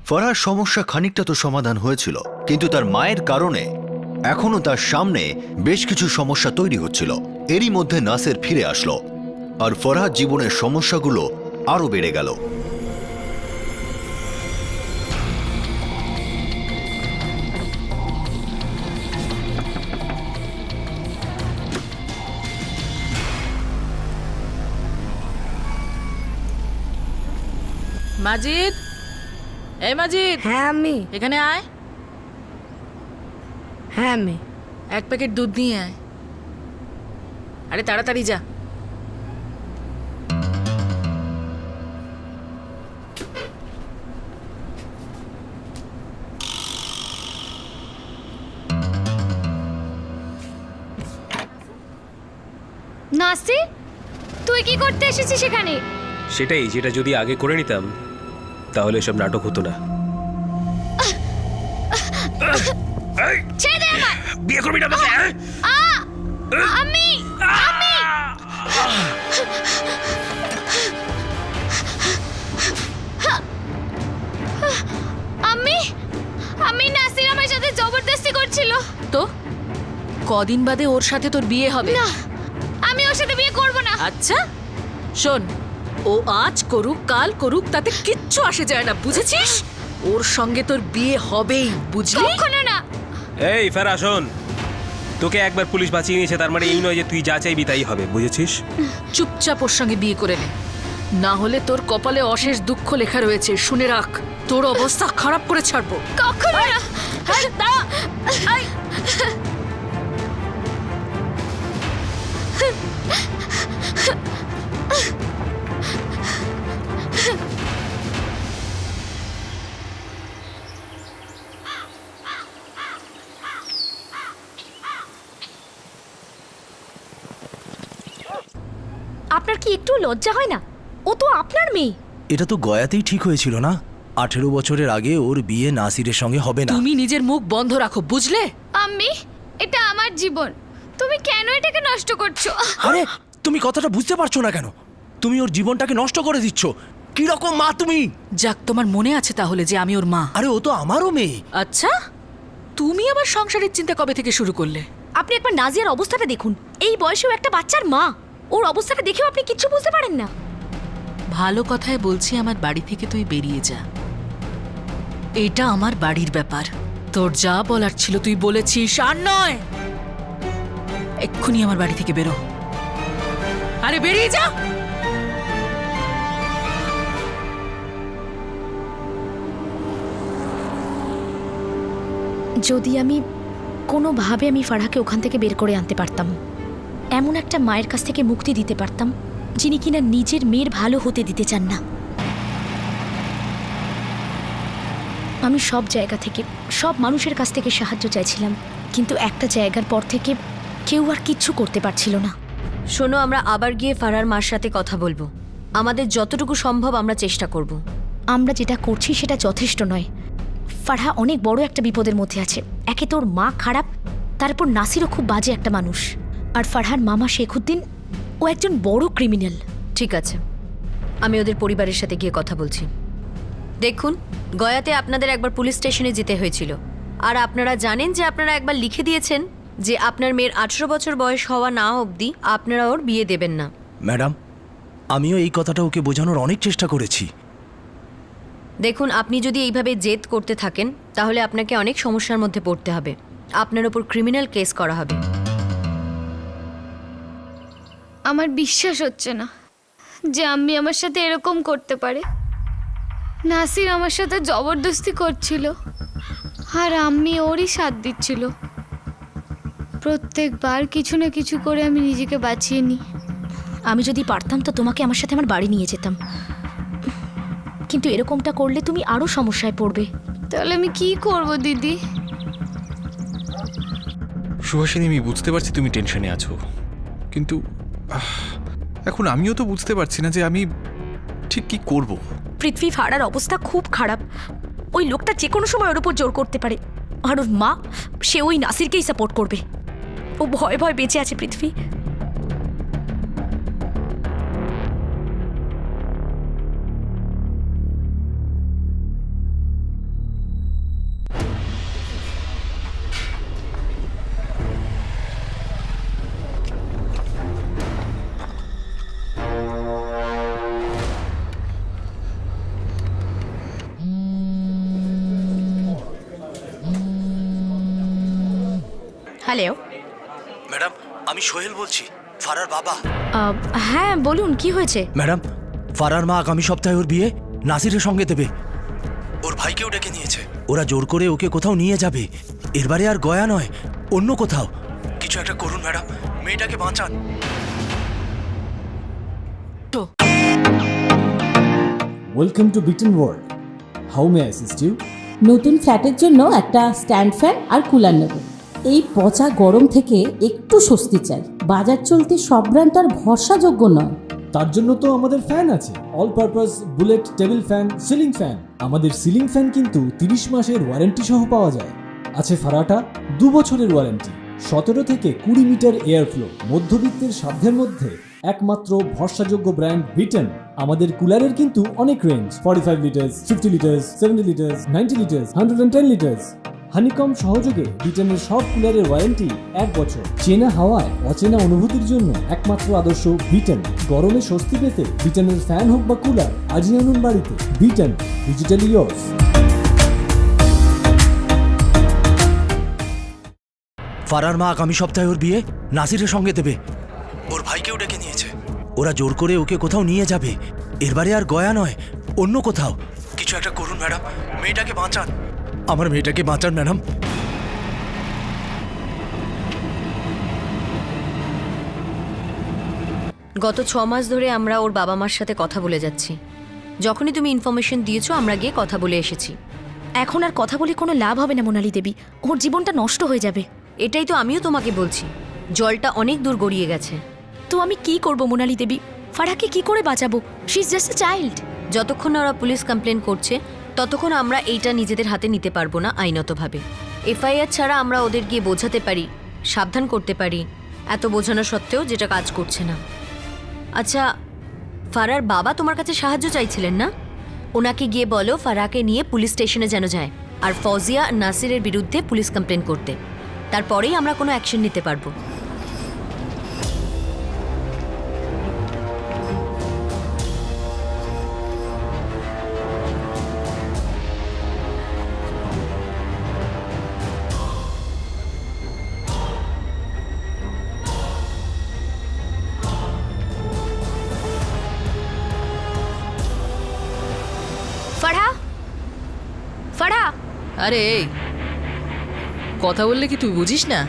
Speaker 1: ফারহার সমস্যা খানিকটা তো সমাধান হয়েছিল, কিন্তু তার মায়ের কারণে এখনো তার সামনে বেশ কিছু সমস্যা তৈরি হচ্ছিল। এরই মধ্যে নাসের ফিরে আসলো, আর ফারহার জীবনের সমস্যাগুলো আরো বেড়ে গেল।
Speaker 10: মাজিদ, এই মাজিদ।
Speaker 7: হ্যাঁ আমি।
Speaker 10: এখানে আয়।
Speaker 7: হ্যাঁ আমি।
Speaker 10: এক প্যাকেট দুধ নিয়ে আয়। আরে তাড়াতাড়ি যা।
Speaker 2: নাসির, তুই কি করতে এসেছিস সেখানে?
Speaker 8: সেটাই, যেটা যদি আগে করে নিতাম তাহলে এসব নাটক হতো না।
Speaker 2: ছেড়ে দে আমায়।
Speaker 8: বিয়ে করবি না আমাকে?
Speaker 2: আমি আমি আমি আমি নাসির আমার সাথে জবরদস্তি করছিল।
Speaker 10: তো কদিন বাদে ওর সাথে তোর বিয়ে হবে?
Speaker 2: না, আমি ওর সাথে বিয়ে করব না।
Speaker 10: আচ্ছা শোন, ও আজ করুক কাল করুক তাতে কিচ্ছু আসে যায় না, বুঝেছিস? ওর সঙ্গে তোর বিয়ে হবেই, বুঝলি?
Speaker 2: কখনো না।
Speaker 8: এই ফারা শোন, তোকে একবার পুলিশ বাঁচিয়ে নিয়েছে, তার মানে এই নয় যে তুই যা চাইবি তাই হবে, বুঝেছিস?
Speaker 10: চুপচাপ ওর সঙ্গে বিয়ে করে নে, না হলে তোর কপালে অশেষ দুঃখ লেখা রয়েছে, শুনে রাখ। তোর অবস্থা খারাপ করে ছাড়বো।
Speaker 2: কখনো না।
Speaker 4: আপনার কি একটু লজ্জা হয় না? ও তো আপনার মেয়ে।
Speaker 13: এটা তো গয়াতেই ঠিক হয়েছিল না? 18 বছরের আগে ওর বিয়ে নাসিরের সঙ্গে হবে না।
Speaker 10: তুমি নিজের মুখ বন্ধ রাখো, বুঝলে?
Speaker 2: আমি, এটা আমার জীবন, তুমি কেন এটাকে নষ্ট করছো?
Speaker 13: আরে তুমি কথাটা বুঝতে পারছো না কেন? তুমি ওর জীবনটাকে নষ্ট করে দিচ্ছ। কি রকম মা তুমি?
Speaker 10: যাক, তোমার মনে আছে তাহলে যে আমি ওর মা।
Speaker 13: আরে ও তো আমারও মেয়ে।
Speaker 10: আচ্ছা, তুমি আবার সংসারের চিন্তা কবে থেকে শুরু করলে?
Speaker 4: আপনি একবার নাজিয়ার অবস্থাটা দেখুন। এই বয়সেও একটা বাচ্চার মা। ওর অবস্থাটা দেখেও আপনি কিচ্ছু বুঝতে পারেন না।
Speaker 10: ভালো কথায় বলছি, আমার বাড়ি থেকে তুই বেরিয়ে যা। এটা আমার বাড়ির ব্যাপার। তোর যা বলার ছিল তুই বলেছিস, আর নয়। এক্ষুনি আমার বাড়ি থেকে বেরো। আরে বেরিয়ে যা।
Speaker 4: যদি আমি কোনোভাবে ফারহাকে ওখান থেকে বের করে আনতে পারতাম, এমন একটা মায়ের কাছ থেকে মুক্তি দিতে পারতাম যিনি কিনা নিজের মেয়ের ভালো হতে দিতে চান না। আমি সব জায়গা থেকে, সব মানুষের কাছ থেকে সাহায্য চাইছিলাম, কিন্তু একটা জায়গার পর থেকে কেউ আর কিচ্ছু করতে পারছিল না।
Speaker 7: শোনো, আমরা আবার গিয়ে ফারার মার সাথে কথা বলবো। আমাদের যতটুকু সম্ভব আমরা চেষ্টা করব।
Speaker 4: আমরা যেটা করছি সেটা যথেষ্ট নয়। ফারহা অনেক বড় একটা বিপদের মধ্যে আছে। একে তোর মা খারাপ, তারপর নাসিরও খুব বাজে একটা মানুষ, আর ফারহার মামা শেখউদ্দিন ও একজন বড় ক্রিমিনাল।
Speaker 7: ঠিক আছে, আমি ওদের পরিবারের সাথে গিয়ে কথা বলছি। দেখুন, গয়াতে আপনাদের একবার পুলিশ স্টেশনে যেতে হয়েছিল, আর আপনারা জানেন যে আপনারা একবার লিখে দিয়েছেন যে আপনার মেয়ের 18 বছর বয়স হওয়া না অবধি আপনারা ওর বিয়ে দেবেন না।
Speaker 13: ম্যাডাম, আমিও এই কথাটা ওকে বোঝানোর অনেক চেষ্টা করেছি।
Speaker 7: দেখুন, আপনি যদি এইভাবে জেদ করতে থাকেন তাহলে আপনাকে অনেক সমস্যার মধ্যে পড়তে হবে। আপনার ওপর ক্রিমিনাল কেস করা হবে।
Speaker 2: আমার বিশ্বাস হচ্ছে না যে আম্মি আমার সাথে এরকম করতে পারে। নাসির আমার সাথে জবরদস্তি করছিল, আর আম্মি ওরই সাথ দিচ্ছিল। প্রত্যেকবার কিছু না কিছু করে আমি নিজেকে বাঁচিয়ে নিই।
Speaker 4: আমি যদি পারতাম তো তোমাকে আমার সাথে আমার বাড়ি নিয়ে যেতাম, কিন্তু এরকমটা করলে তুমি আরো সমস্যায় পড়বে।
Speaker 2: তাহলে আমি কি করব দিদি?
Speaker 12: সুহাসিনী, আমি বুঝতে পারছি তুমি টেনশনে আছো, কিন্তু এখন আমিও তো বুঝতে পারছি না যে আমি ঠিক কি করব।
Speaker 4: পৃথ্বী, ফারার অবস্থা খুব খারাপ। ওই লোকটা যে কোনো সময় ওর উপর জোর করতে পারে, আর ওর মা, সে ওই নাসিরকেই সাপোর্ট করবে। ও ভয় ভয় বেঁচে আছে পৃথ্বী। হ্যালো
Speaker 13: ম্যাডাম, আমি সোহেল বলছি, ফারার বাবা।
Speaker 4: হ্যাঁ বলুন, কি হয়েছে?
Speaker 13: ম্যাডাম, ফারার মা আগামী সপ্তাহে ওর বিয়ে, নাসিরের সঙ্গে দেবে। ওর ভাইকেও ডেকে নিয়েছে। ওরা জোর করে ওকে কোথাও নিয়ে যাবে। এরবারে আর গয়া নয়, অন্য কোথাও। কিছু একটা করুন ম্যাডাম, মেয়েটাকে বাঁচান।
Speaker 16: Welcome to Beaton world. How may I assist you? নতুন ফ্ল্যাটের জন্য একটা স্ট্যান্ড ফ্যান আর কুলার নেব। এই পচা গরম থেকে একটু স্বস্তি চাই। বাজার চলতে সব ব্র্যান্ড আর ভরসাযোগ্য নয়। তার জন্য তো আমাদের ফ্যান আছে, all purpose bullet table fan, ceiling fan. আমাদের সিলিং ফ্যান কিন্তু 30 মাসের ওয়ারেন্টি সহ পাওয়া যায়। আছে ফারাটা 2 বছরের ওয়ারেন্টি, 17 থেকে 20 মিটার এয়ার ফ্লো, মধ্যবিত্তের সাধ্যের মধ্যে একমাত্র ভরসাযোগ্য ব্র্যান্ড বিটন। আমাদের কুলারের কিন্তু অনেক range, 45 litres, 50 litres, 70 litres, 90 litres, 110 litres. Honeycomb সহযোগে বিটনের সব কুলারের ওয়ারেন্টি 1 বছর। চেনা হাওয়ায় অচেনা অনুভূতির জন্য একমাত্র আদর্শ বিটন। গরমে স্বস্তি পেতে বিটনের ফ্যান হোক বা কুলার, আজই আনুন বাড়িতে। Vuitton, digitally yours.
Speaker 13: ফারার মা আগামী সপ্তাহে ওর বিয়ে নাসিরের সঙ্গে দেবে। ওর ভাইকেও ডেকে নিয়েছে। ওরা জোর করে ওকে কোথাও নিয়ে যাবে। এরবারে আর গয়া নয়, অন্য কোথাও। কিছু একটা করুন ম্যাডাম, মেয়েটাকে বাঁচান। আমার মেয়েটাকে বাঁচান ম্যাডাম।
Speaker 7: গত 6 মাস ধরে আমরা ওর বাবা মার সাথে কথা বলে যাচ্ছি। যখনই তুমি ইনফরমেশন দিয়েছো আমরা গিয়ে কথা বলে এসেছি।
Speaker 4: এখন আর কথা বলে কোনো লাভ হবে না মোনালি দেবী, ওর জীবনটা নষ্ট হয়ে যাবে।
Speaker 7: এটাই তো আমিও তোমাকে বলছি, জলটা অনেক দূর গড়িয়ে গেছে।
Speaker 4: তো আমি কি করব মোনালি দেবী? ফারাকে কি করে বাঁচাবো? She is just a child.
Speaker 7: যতক্ষণ না ওরা পুলিশ কমপ্লেন করছে ততক্ষণ আমরা এইটা নিজেদের হাতে নিতে পারবো না আইনতভাবে। এফআইআর ছাড়া আমরা ওদের গিয়ে বোঝাতে পারি, সাবধান করতে পারি, এত বোঝানো সত্ত্বেও যেটা কাজ করছে না। আচ্ছা, ফারার বাবা তোমার কাছে সাহায্য চাইছিলেন না? ওনাকে গিয়ে বলো ফারাকে নিয়ে পুলিশ স্টেশনে যেন যায়, আর ফজিয়া নাসিরের বিরুদ্ধে পুলিশ কমপ্লেন করতে। তারপরেই আমরা কোনো অ্যাকশন নিতে পারবো।
Speaker 4: ফারহা, ফারহা।
Speaker 10: আরে এই কথা বললে কি তুই বুঝিস না?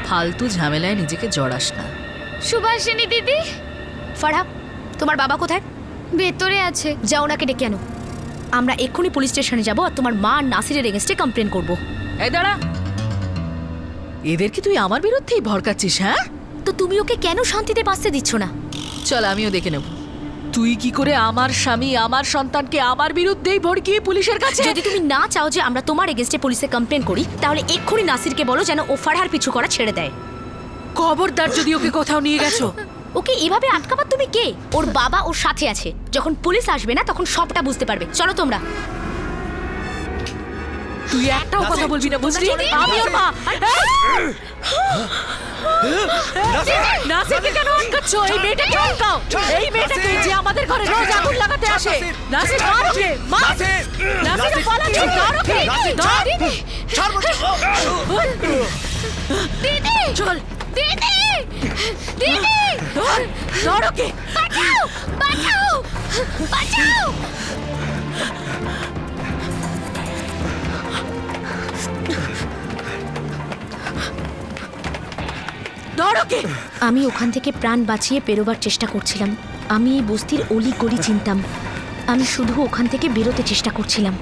Speaker 10: ফালতু ঝামেলায় নিজেকে জড়াস না।
Speaker 2: সুভাষিনী দিদি।
Speaker 4: ফারহা, তোমার বাবা কোথায়?
Speaker 2: ভেতরে আছে।
Speaker 4: যাও ওনাকে ডেকে আনো। আমরা এক্ষুনি পুলিশ স্টেশনে যাব আর তোমার মা আর নাসিরের এগেনস্টে কমপ্লেন করব।
Speaker 10: এই দাঁড়া, এদেরকে তুই আমার বিরুদ্ধেই ভড়কাচ্ছিস? হ্যাঁ,
Speaker 4: তো তুমি ওকে কেন শান্তিতে বাঁচতে দিচ্ছ না?
Speaker 10: চল আমিও দেখে নেব তুই কি করে আমার স্বামী আমার সন্তানকে আমার বিরুদ্ধেই ভড়কিয়ে পুলিশের কাছে।
Speaker 4: যদি তুমি না চাও যে আমরা তোমার এগেনস্টে পুলিশে কমপ্লেন করি, তাহলে এক্ষুনি নাসিরকে বলো যেন ও ফারহার পিছু করা ছেড়ে দেয়।
Speaker 10: খবরদার যদি ওকে কোথাও নিয়ে গেছো।
Speaker 4: ওকে এভাবে আটকাবার তুমি কে? ওর বাবা ওর সাথে আছে, যখন পুলিশ আসবে না তখন সবটা বুঝতে পারবে। চলো তোমরা।
Speaker 10: তুই একটাও কথা বলবি না, বুঝলি? আমি ওর মা। নাসিরকে কেন আটকাচ্ছ? এই মেয়েটাকে আটকাও। এই মেয়েটাকে যে আমাদের ঘরে রোজ আগুন লাগাতে আসে। নাসির মার ওকে, মার। নাসির পালাচ্ছে, ধর ওকে, ধর।
Speaker 2: দিদি
Speaker 10: চল
Speaker 2: দিদি, দিদি
Speaker 10: ধর, ধর ওকে।
Speaker 2: বাঁচাও, বাঁচাও, বাঁচাও।
Speaker 10: ধর ওকে।
Speaker 4: আমি ওখান থেকে প্রাণ বাঁচিয়ে বেরোবার চেষ্টা করছিলাম। আমি এই বস্তির অলি গলি চিনতাম। আমি শুধু ওখান থেকে বেরোতে চেষ্টা করছিলাম।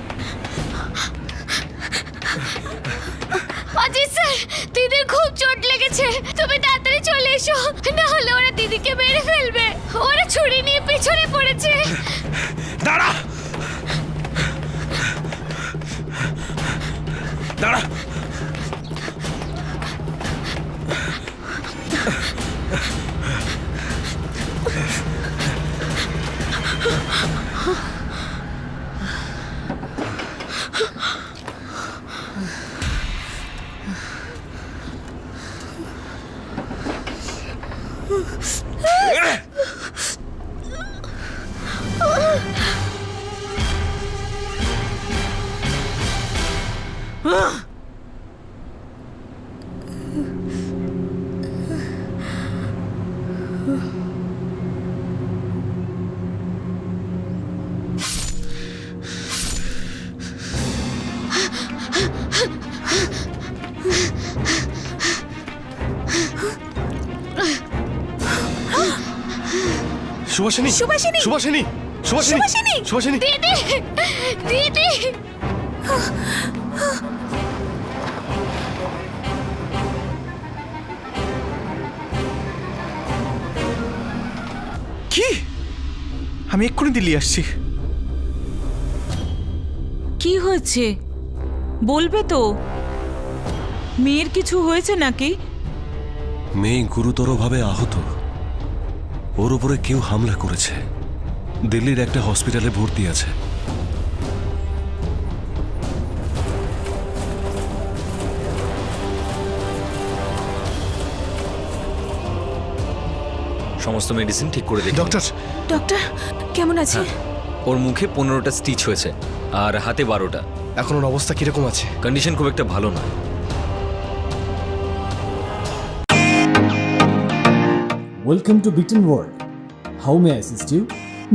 Speaker 2: অজিত স্যার, দিদির খুব চোট লেগেছে, তুমি তাড়াতাড়ি চলে এসো, না হলে ওরা দিদিকে মেরে ফেলবে। ওরা ছুরি নিয়ে পিছনে পড়েছে।
Speaker 13: দাঁড়া, দাঁড়া।
Speaker 3: সুভাষিনী
Speaker 15: সুভাষিনী!
Speaker 3: সুভাষিনী সুভাষিনী
Speaker 15: সুভাষিনী!
Speaker 3: সুভাষিনী
Speaker 2: দিদি দিদি
Speaker 12: কি? আমি এক্ষুনি দিল্লি আসছি।
Speaker 11: কি হয়েছে বলবে তো? মেয়ের কিছু হয়েছে নাকি?
Speaker 6: মেয়ে গুরুতরভাবে আহত, ওর উপরে কেউ হামলা করেছে, দিল্লির একটা হসপিটালে ভর্তি আছে।
Speaker 17: সমস্ত মেডিসিন ঠিক করে দেখি।
Speaker 3: ডক্টর
Speaker 15: ডক্টর কেমন আছে?
Speaker 17: ওর মুখে 15টা স্টিচ হয়েছে আর হাতে 12টা।
Speaker 3: এখন ওর অবস্থা কিরকম আছে?
Speaker 17: কন্ডিশন খুব একটা ভালো নয়।
Speaker 16: Welcome to Beaton world, how may assist you?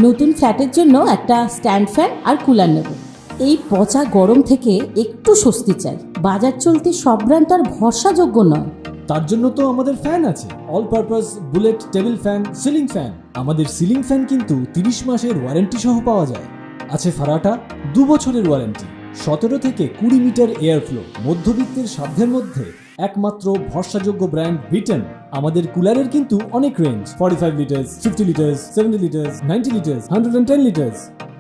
Speaker 16: নতুন ফ্ল্যাটের জন্য একটা স্ট্যান্ড ফ্যান আর কুলার নেব। এই পচা গরম থেকে একটু স্বস্তি চাই। বাজার চলতে সব ব্র্যান্ড আর ভরসাযোগ্য নয়।
Speaker 18: তার জন্য তো আমাদের ফ্যান আছে, all purpose bullet table fan, ceiling fan. আমাদের সিলিং ফ্যান কিন্তু 30 মাসের ওয়ারেন্টি সহ পাওয়া যায়। আছে ফারাটা 2 বছরের ওয়ারেন্টি, 17 থেকে 20 মিটার এয়ার ফ্লো, মধ্যবিত্তের সাধ্যের মধ্যে একমাত্র ভরসাযোগ্য ব্র্যান্ড বিটেন। আমাদের কুলারের কিন্তু অনেক range, 45 litres, 50 litres, 70 litres, 90 litres, 110 litres.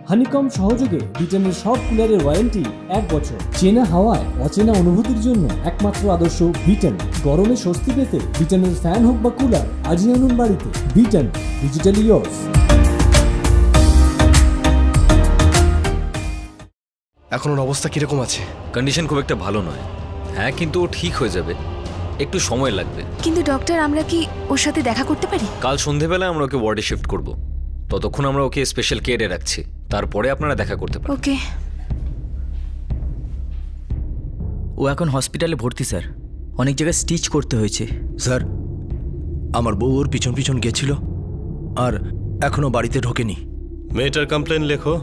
Speaker 18: Honeycomb সহযোগে বিটেনের সব কুলারের ওয়ারেন্টি 1 বছর। চেনা হাওয়ায় অচেনা অনুভূতির জন্য একমাত্র আদর্শ বিটেন। গরমে স্বস্তি পেতে বিটেনের ফ্যান হোক বা কুলার, আজই আনুন বাড়িতে। Beaten, digitally yours.
Speaker 3: এখন ওর অবস্থা কিরকম আছে?
Speaker 17: কন্ডিশন খুব একটা ভালো নয়। হ্যাঁ, কিন্তু ও ঠিক হয়ে যাবে, একটু সময় লাগবে।
Speaker 15: কিন্তু ডক্টর আমরা কি ওর সাথে দেখা করতে পারি?
Speaker 17: কাল সন্ধেবেলায় আমরা ওকে ওয়ার্ডে শিফট করব। ততক্ষণ আমরা ওকে স্পেশাল কেয়ারে রাখছি, তারপরে আপনারা দেখা করতে পারেন।
Speaker 15: ওকে।
Speaker 13: ও এখন হসপিটালে ভর্তি স্যার, অনেক জায়গায় স্টিচ করতে হয়েছে। স্যার, আমার বউ ওর পিছন পিছন গেছিল আর এখনো বাড়িতে ঢোকেনি।
Speaker 5: মেয়েটার কমপ্লেন লেখো,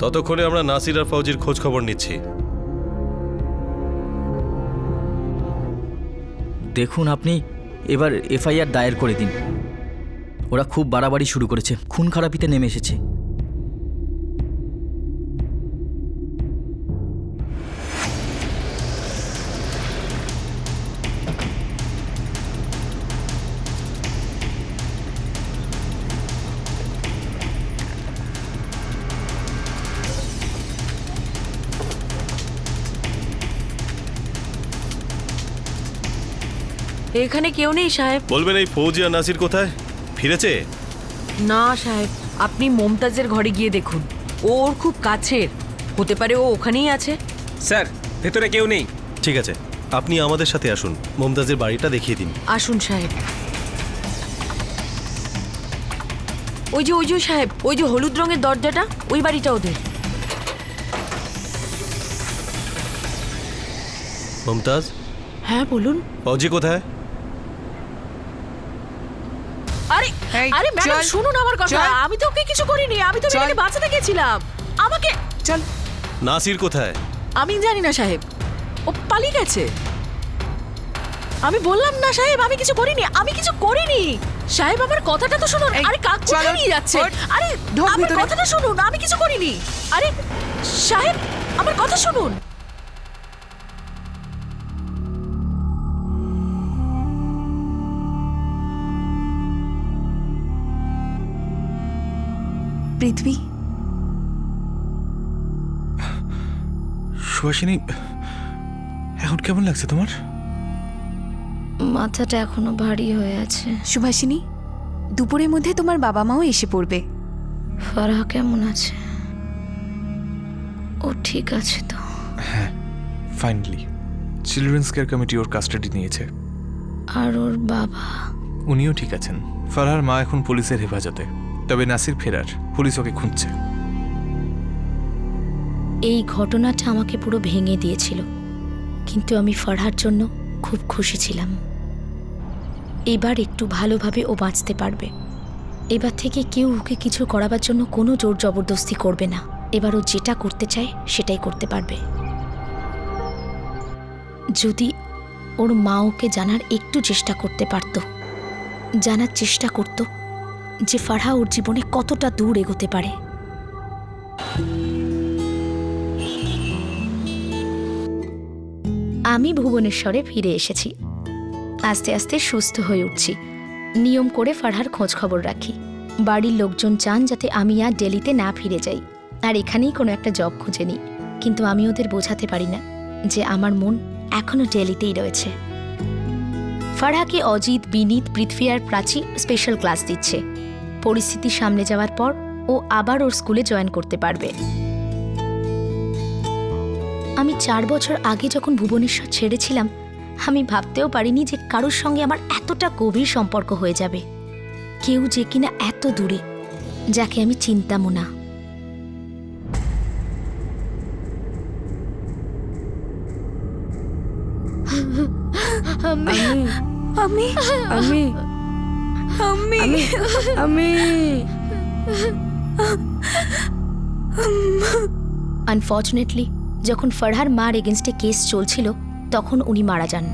Speaker 5: ততক্ষণে আমরা নাসির আর ফৌজির খোঁজ খবর নিচ্ছি।
Speaker 13: দেখুন, আপনি এবার এফআইআর দায়ের করে দিন। ওরা খুব বাড়াবাড়ি শুরু করেছে, খুন খারাপিতে নেমে এসেছে।
Speaker 7: এখানে কেউ নেই সাহেব।
Speaker 5: বলবেন এই ফৌজি আর নাসির কোথায়? ফিরেছে?
Speaker 7: না সাহেব, আপনি মমতাজের ঘরে গিয়ে দেখুন, ও ওর খুব কাছের, হতে পারে ও ওখানেই আছে।
Speaker 8: স্যার, ভেতরে কেউ নেই।
Speaker 5: ঠিক আছে, আপনি আমাদের সাথে আসুন, মমতাজের বাড়িটা দেখিয়ে দিন।
Speaker 7: আসুন সাহেব। ওই যে সাহেব, ওই যে হলুদ রঙের দরজাটা, ওই বাড়িটা ওদের।
Speaker 5: মমতাজ?
Speaker 10: হ্যাঁ বলুন।
Speaker 5: ফৌজি কোথায়?
Speaker 10: আরে আরে ম্যাডাম শুনুন আমার কথা, আমি তো ওকে কিছু করিনি, আমি তো মেয়েটাকে বাঁচাতে গেছিলাম। আমাকে চল।
Speaker 5: নাসির কোথায়?
Speaker 10: আমি জানি না সাহেব, ও পালিয়ে গেছে। আমি বললাম না সাহেব, আমি কিছু করিনি, আমি কিছু করিনি। সাহেব আমার কথাটা তো শুনুন। আরে কাক কোথায় নিয়ে যাচ্ছে? আরে আমার কথাটা শুনুন, আমি কিছু করিনি। আরে সাহেব আমার কথা শুনুন।
Speaker 15: পৃথ্বী,
Speaker 12: সুহাসিনী, এখন কেমন লাগছে তোমার?
Speaker 2: মাথাটা এখনো ভারী হয়ে আছে।
Speaker 15: সুভাষিনী, দুপুরের মধ্যে তোমার বাবা মাও এসে পড়বে।
Speaker 2: ফারাহ কেমন আছে? ও ঠিক আছে তো?
Speaker 12: হ্যাঁ, ফাইনালি চিলড্রেন্স কেয়ার কমিটি ওর কাস্টাডি নিয়েছে।
Speaker 2: আর ওর বাবা?
Speaker 12: উনিও ঠিক আছেন। ফারহার মা এখন পুলিশের হেফাজতে, তবে নাসির ফেরার, পুলিশ ওকে খুঁজছে।
Speaker 4: এই ঘটনাটা আমাকে পুরো ভেঙে দিয়েছিল, কিন্তু আমি ফারহার জন্য খুব খুশি ছিলাম। এবার একটু ভালোভাবে ও বাঁচতে পারবে। এবার থেকে কেউ ওকে কিছু করাবার জন্য কোনো জোর জবরদস্তি করবে না। এবার ও যেটা করতে চায় সেটাই করতে পারবে। যদি ওর মা ওকে জানার একটু চেষ্টা করতে পারত, জানার চেষ্টা করত, যে ফারহা ওর জীবনে কতটা দূর এগোতে পারে। আমি ভুবনেশ্বরে ফিরে এসেছি। আস্তে আস্তে সুস্থ হয়ে উঠছি। নিয়ম করে ফারহার খোঁজ খবর রাখি। বাড়ির লোকজন চান যাতে আমি আর দিল্লিতে না ফিরে যাই, আর এখানেই কোনো একটা জব খুঁজে নিই। কিন্তু আমি ওদের বোঝাতে পারি না যে আমার মন এখনো দিল্লিতেই রয়েছে। ফারহাকে অজিত, বিনীত, পৃথ্বী আর প্রাচী স্পেশাল ক্লাস দিচ্ছে। পরিস্থিতি সামনে যাওয়ার পর ও আবার ওর স্কুলে জয়েন করতে পারবে। আমি 4 বছর আগে যখন ভুবনেশ্বর ছেড়েছিলাম, আমি ভাবতেও পারিনি যে কারোর সঙ্গে আমার এতটা গভীর সম্পর্ক হয়ে যাবে। কেউ যে কিনা এত দূরে, যাকে আমি চিনতামও না। আনফর্চুনেটলি যখন ফারহার মার এগেনস্টে কেস চলছিল, তখন উনি মারা যান।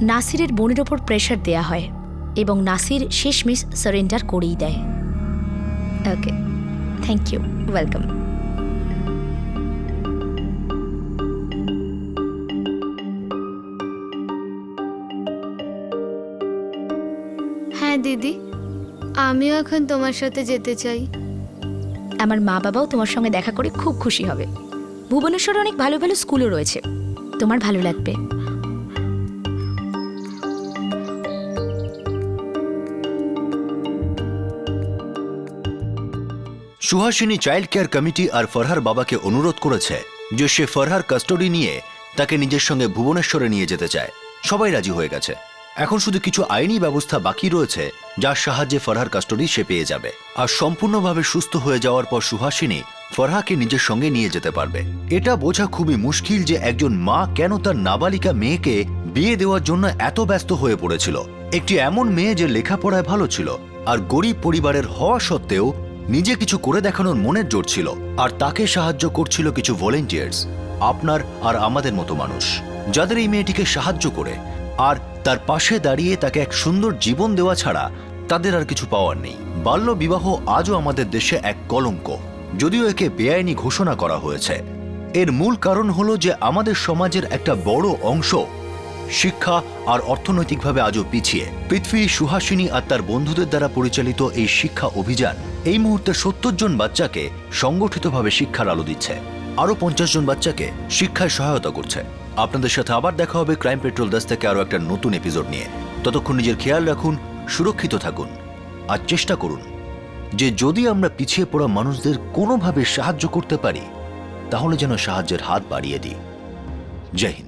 Speaker 4: নাসিরের বোনের ওপর প্রেশার দেয়া হয় এবং নাসির শেষমেশ সারেন্ডার করেই দেয়। ওকে, থ্যাংক ইউ, ওয়েলকাম।
Speaker 2: হ্যাঁ দিদি, আমিও এখন তোমার সাথে যেতে চাই।
Speaker 4: আমার মা বাবাও তোমার সঙ্গে দেখা করে খুব খুশি হবে। ভুবনেশ্বরে অনেক ভালো ভালো স্কুলও রয়েছে, তোমার ভালো লাগবে।
Speaker 1: সুহাসিনী চাইল্ড কেয়ার কমিটি আর ফরহার বাবাকে অনুরোধ করেছে যে সে ফরহার কাস্টডি নিয়ে তাকে নিজের সঙ্গে ভুবনেশ্বরে নিয়ে যেতে চায়। সবাই রাজি হয়ে গেছে। এখন শুধু কিছু আইনি ব্যবস্থা বাকি রয়েছে, যার সাহায্যে ফরহার কাস্টডি সে পেয়ে যাবে। আর সম্পূর্ণভাবে সুস্থ হয়ে যাওয়ার পর সুহাসিনী ফরহাকে নিজের সঙ্গে নিয়ে যেতে পারবে। এটা বোঝা খুবই মুশকিল যে একজন মা কেন তার নাবালিকা মেয়েকে বিয়ে দেওয়ার জন্য এত ব্যস্ত হয়ে পড়েছিল। একটি এমন মেয়ে যে লেখাপড়ায় ভালো ছিল আর গরিব পরিবারের হওয়া সত্ত্বেও নিজে কিছু করে দেখানোর মনের জোর ছিল, আর তাকে সাহায্য করছিল কিছু ভলেন্টিয়ার্স, আপনার আর আমাদের মতো মানুষ, যাদের এই মেয়েটিকে সাহায্য করে আর তার পাশে দাঁড়িয়ে তাকে এক সুন্দর জীবন দেওয়া ছাড়া তাদের আর কিছু পাওয়ার নেই। বাল্য বিবাহ আজও আমাদের দেশে এক কলঙ্ক, যদিও একে বেআইনি ঘোষণা করা হয়েছে। এর মূল কারণ হলো যে আমাদের সমাজের একটা বড় অংশ শিক্ষা আর অর্থনৈতিকভাবে আজও পিছিয়ে। পৃথ্বী, সুহাসিনী আর তার বন্ধুদের দ্বারা পরিচালিত এই শিক্ষা অভিযান এই মুহূর্তে 70 জন বাচ্চাকে সংগঠিতভাবে শিক্ষার আলো দিচ্ছে, আরও 50 জন বাচ্চাকে শিক্ষায় সহায়তা করছে। আপনাদের সাথে আবার দেখা হবে ক্রাইম পেট্রোল 10 থেকে আরও একটা নতুন এপিসোড নিয়ে। ততক্ষণ নিজের খেয়াল রাখুন, সুরক্ষিত থাকুন আর চেষ্টা করুন যে যদি আমরা পিছিয়ে পড়া মানুষদের কোনোভাবে সাহায্য করতে পারি, তাহলে যেন সাহায্যের হাত বাড়িয়ে দিই। জয় হিন্দ।